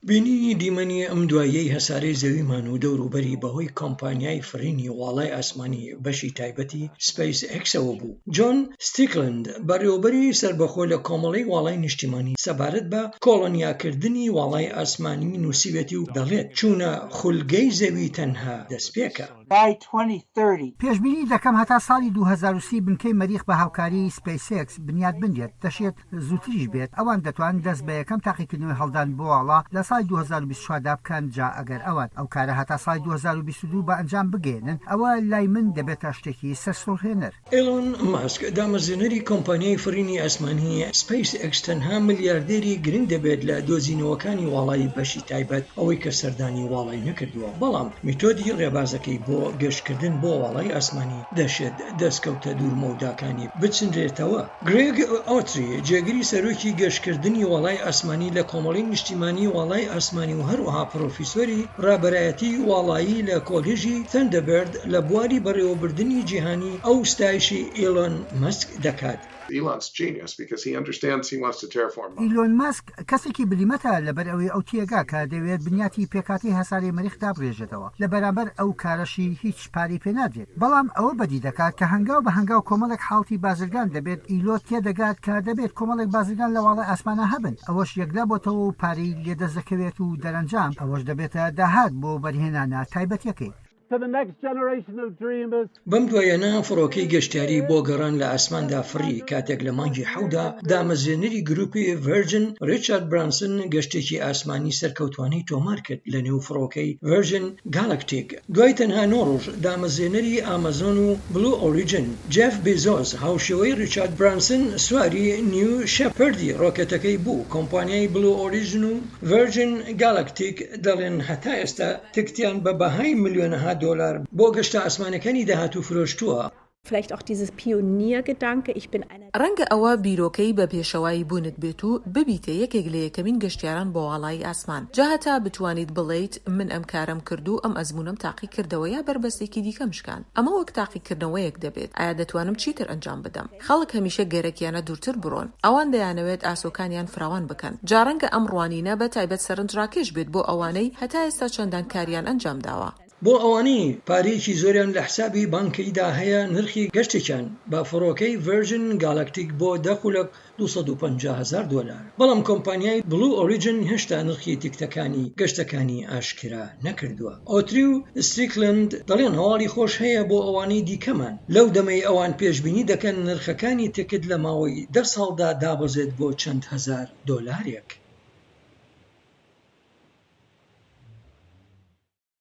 بینی دیمەنی ئەم دواییەی هەسارەی زەویمان و دەوروبەری بەهۆی کۆمپانیای فرینی واڵای ئاسمانی بەشی تایبەتی سپەس ئێکسەوە بوو. جۆن ستیکلند بەڕێوەبەری سەربەخۆ لە کۆمەڵەی واڵای نیشتیمانی سەبارەت بە کۆڵۆنیاکردنی واڵای ئاسمانی نووسیوێتی و دەڵێت چوونە خولگەی زەوی تەنها دەستپێکە. پێشبینی دەکەم هەتا ساڵی 2030 بنکەی مەریخ بە هاوکاری سپەس ئێکس بنیاد بنێت دەشێت زووتریش بێت ئەوان دەتوان دەست بە یەکەم تاقیکردنەوەی هەڵدان بۆ واڵا لە ساڵی 2024 بکەن جا ئەگەر ئەوان ئەو کارە هەتا ساڵی 2022 بە ئەنجام بگێنن ئەوە لای من دەبێتە شتێکی سەرسوڕهێنەر. ئێلۆن ماسک دامەزێنەری کۆمپانیای فرینی ئاسمانی سپەس ئێکس تەنها میلیاردێری گرنگ دەبێت لە دۆزینەوەکانی واڵایی بەشی تایبەت ئەوەی کە سەردانی واڵای نەکردووە، بەڵام میتۆدی ڕێبازەکەی بۆ گەشتکردن بۆ واڵای ئاسمانی دەشێت دەستکەوتە دوورمەوداکانی بچنرێتەوە. گرێگ ئۆتری جێگیری سەرۆکی گەشتکردنی واڵای ئاسمانی لە کۆمەڵی نیشتیمانی واڵای ئاسمانی و هەروەها پرۆفیسۆری ڕابەرایەتی واڵایی لە کۆلیژی تەندەبێرد لە بواری بەڕێوەبردننی جیهانی ئەو ستایشی ئیلۆن ماسک دەکات. ئیلۆن ماسک کەسێکی بلیمەتە لەبەر ئەوەی ئەو تێگا کە دەوێت بنیاتی پێکاتی هەسارەی مەریخ دابڕێژێتەوە لە بەرامبەر ئەو کارەشی هیچ پارەی پێ نادرێت، بەڵام ئەوە بەدی دەکات کە هەنگاو بە هەنگاو کۆمەڵێک حاڵی بازرگان دەبێت ئیلۆ تێدەگات کە دەبێت کۆمەڵێک بازرگان لە واڵای ئاسمانە هەبن، ئەوەش یەکلا بۆتەوە و پارەی لێدەست دەکەوێت و دەرەنجام ئەوەش دەبێتە داهات بۆ بەرهێنانە تایبەتیەکەی. بەم دواییانە فڕۆکەی گەشتیاری بۆ گەڕان لە ئاسماندا فڕی کاتێک لە مانگی حەودا دامەزێنەری گروپی ڤێرجن ریچارد برانسن گەشتێکی ئاسمانی سەرکەوتوانەی تۆمار کرد لە نێو فڕۆکەی ڤێرجن گالاکتیک. دوای تەنها 9 ڕۆژ دامەزێنەری ئامازۆن و بلو ئۆریجن جێف بیزۆس هاوشێوەی ریچارد برانسن سواری نیو شەپەردی ڕۆکەتەکەی بوو. کۆمپانیای بلو ئۆریجن و ڤێرجن گالاکتیک دەڵێن هەتا ئێستا تکتیان بە بەهای ملیۆنەها دۆلار بۆ گەشتە ئاسمانەکانی داهاتوو فرۆشتووە. ڕەنگە ئەوە بیرۆکەی بە پێشەوایی بوونت بێت و ببیتە یەکێک لە یەکەمین گەشتیاران بۆ واڵایی ئاسمان، جا هەتا بتوانیت بڵێیت من ئەم کارم کرد و ئەم ئەزمونم تاقی کردەوە یا بەربەستێکی دیکە مشکان. ئەمە وەک تاقیکردنەوەیەک دەبێت. ئایا دەتوانم چیتر ئەنجام بدەم؟ خەڵک هەمیشە گەرەکیانە دوورتر بڕۆن، ئەوان دەیانەوێت ئاسۆکانیان فراوان بکەن، جا ڕەنگە ئەم ڕوانینە بە تایبەت سەرنجڕاکێش بێت بۆ ئەوانەی هەتا ئێستا چەندان کاریان ئەنجام داوە. بۆ ئەوانەی پارەیەکی زۆریان لە حسابی بانکیدا هەیە نرخی گەشتێکیان بە فڕۆکەی ڤێرجن گالاکتیک بۆ 250,000 دۆلار، بەڵام کۆمپانیای بلو ئۆریجن هێشتا نرخی تیکتەکانی گەشتەکانی ئاشکرا نەکردووە. ئۆتری و ستریکلند دەڵێن هەواڵی خۆش هەیە بۆ ئەوانەی دیکەمان لەو دەمەی ئەوان پێشبینی دەکەن نرخەکانی تکت لە ماوەی 10 ساڵدا دابەزێت بۆ چەند هەزار دۆلارێک.